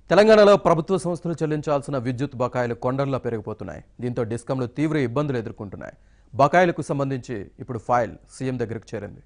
తెలంగాణలో ప్రభుత్వ సంస్థలు చెల్లించాల్సిన విద్యుత్ బకాయిలు కొండల్లో పెరిగిపోతున్నాయి. దీంతో డిస్కంలు తీవ్ర ఇబ్బందులు ఎదుర్కొంటున్నాయి. బకాయిలకు సంబంధించి ఇప్పుడు ఫైల్ సీఎం దగ్గరకు చేరింది.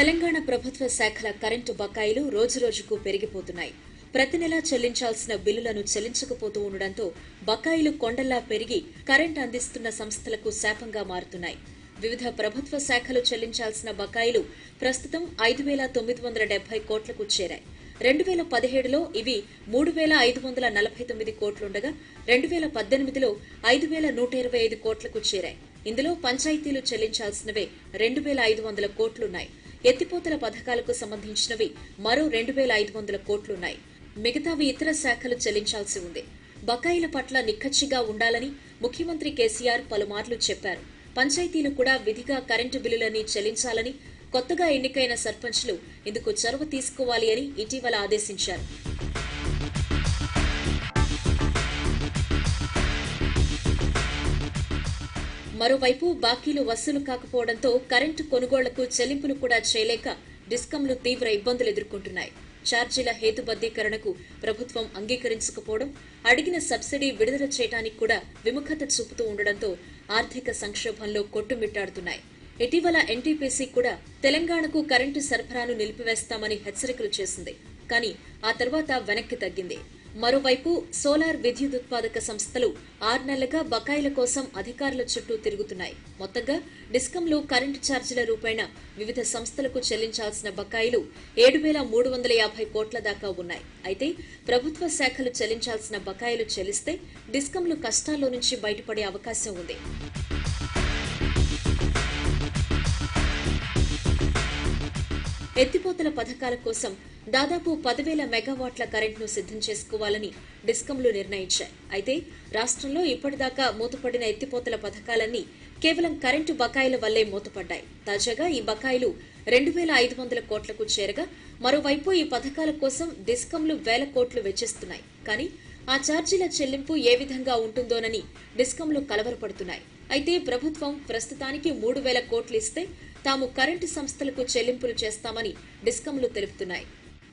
తెలంగాణ ప్రభుత్వ శాఖల కరెంటు బకాయిలు రోజురోజుకు పెరిగిపోతున్నాయి. ప్రతి నెల చెల్లించాల్సిన బిల్లులను చెల్లించకపోతూ ఉండడంతో బకాయిలు కొండల్లా పెరిగి కరెంట్ అందిస్తున్న సంస్థలకు శాపంగా మారుతున్నాయి. వివిధ ప్రభుత్వ శాఖలు చెల్లించాల్సిన బకాయిలు ప్రస్తుతం 5,970 కోట్లకు చేరాయి. 2017లో ఇవి 3,549 కోట్లుండగా 2018లో 5,125 కోట్లకు చేరాయి. ఇందులో పంచాయతీలు చెల్లించాల్సినవే 2,500 కోట్లున్నాయి. ఎత్తిపోతల పథకాలకు సంబంధించినవి మరో 2,500 కోట్లున్నాయి. మిగతావి ఇతర శాఖలు చెల్లించాల్సి ఉంది. బకాయిల పట్ల నిక్కచ్చిగా ఉండాలని ముఖ్యమంత్రి కేసీఆర్ పలుమార్లు చెప్పారు. పంచాయతీలు కూడా విధిగా కరెంటు బిల్లులని చెల్లించాలని కొత్తగా ఎన్నికైన సర్పంచ్లు ఇందుకు చొరవ తీసుకోవాలి అని ఇటీవల ఆదేశించారు. మరోవైపు బాకీలు వసూలు కాకపోవడంతో కరెంటు కొనుగోళ్లకు చెల్లింపులు కూడా చేయలేక డిస్కంలు తీవ్ర ఇబ్బందులు ఎదుర్కొంటున్నాయి. ఛార్జీల హేతుబద్దీకరణకు ప్రభుత్వం అంగీకరించకపోవడం, అడిగిన సబ్సిడీ విడుదల చేయడానికి కూడా విముఖత చూపుతూ ఉండడంతో ఆర్థిక సంక్షోభంలో కొట్టుమిట్టాడుతున్నాయి. ఇటీవల ఎన్టీపీసీ కూడా తెలంగాణకు కరెంటు సరఫరాను నిలిపివేస్తామని హెచ్చరికలు చేసింది. కానీ ఆ తర్వాత వెనక్కి తగ్గింది. మరోవైపు సోలార్ విద్యుదుత్పాదక సంస్థలు 6 నెలలుగా బకాయిల కోసం అధికారుల చుట్టూ తిరుగుతున్నాయి. మొత్తంగా డిస్కంలు కరెంటు ఛార్జీల రూపేణా వివిధ సంస్థలకు చెల్లించాల్సిన బకాయిలు 7,350 కోట్ల దాకా ఉన్నాయి. అయితే ప్రభుత్వ శాఖలు చెల్లించాల్సిన బకాయిలు చెల్లిస్తే డిస్కంలు కష్టాల్లో నుంచి బయటపడే అవకాశం ఉంది. ఎత్తిపోతల పథకాల కోసం దాదాపు 10,000 మెగావాట్ల కరెంట్ను సిద్ధం చేసుకోవాలని డిస్కంలు నిర్ణయించాయి. అయితే రాష్ట్రంలో ఇప్పటిదాకా మూతపడిన ఎత్తిపోతల పథకాలన్నీ కేవలం కరెంటు బకాయిల వల్లే మూతపడ్డాయి. తాజాగా ఈ బకాయిలు 2,500 కోట్లకు చేరగా మరోవైపు ఈ పథకాల కోసం డిస్కంలు వేల కోట్లు వెచ్చిస్తున్నాయి. కానీ ఆ ఛార్జీల చెల్లింపు ఏ విధంగా ఉంటుందోనని డిస్కంలు కలవరపడుతున్నాయి. అయితే ప్రభుత్వం ప్రస్తుతానికి 3,000 కోట్లు ఇస్తే తాము కరెంటు సంస్థలకు చెల్లింపులు చేస్తామని డిస్కంలు తెలుపుతున్నాయి.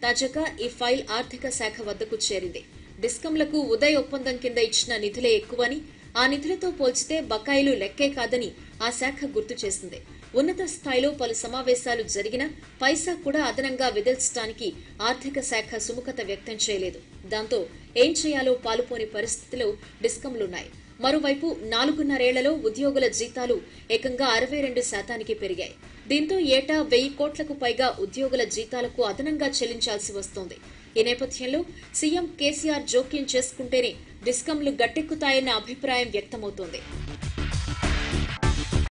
తాజాగా ఈ ఫైల్ ఆర్థిక శాఖ వద్దకు చేరింది. డిస్కంలకు ఉదయ్ ఒప్పందం కింద ఇచ్చిన నిధులే ఎక్కువని, ఆ నిధులతో పోల్చితే బకాయిలు లెక్కే కాదని ఆ శాఖ గుర్తు చేసింది. ఉన్నత స్థాయిలో పలు సమావేశాలు జరిగినా పైసా కూడా అదనంగా విధించడానికి ఆర్థిక శాఖ సుముఖత వ్యక్తం చేయలేదు. దాంతో ఏం చేయాలో పాలుపోని పరిస్థితిలో డిస్కంలున్నాయి. మరోవైపు 4.5 ఏళ్లలో ఉద్యోగుల జీతాలు ఏకంగా 62% పెరిగాయి. దీంతో ఏటా 1,000 కోట్లకు పైగా ఉద్యోగుల జీతాలకు అదనంగా చెల్లించాల్సి వస్తోంది. ఈ నేపథ్యంలో సీఎం కేసీఆర్ జోక్యం చేసుకుంటేనే డిస్కంలు గట్టెక్కుతాయన్న అభిప్రాయం వ్యక్తమవుతోంది.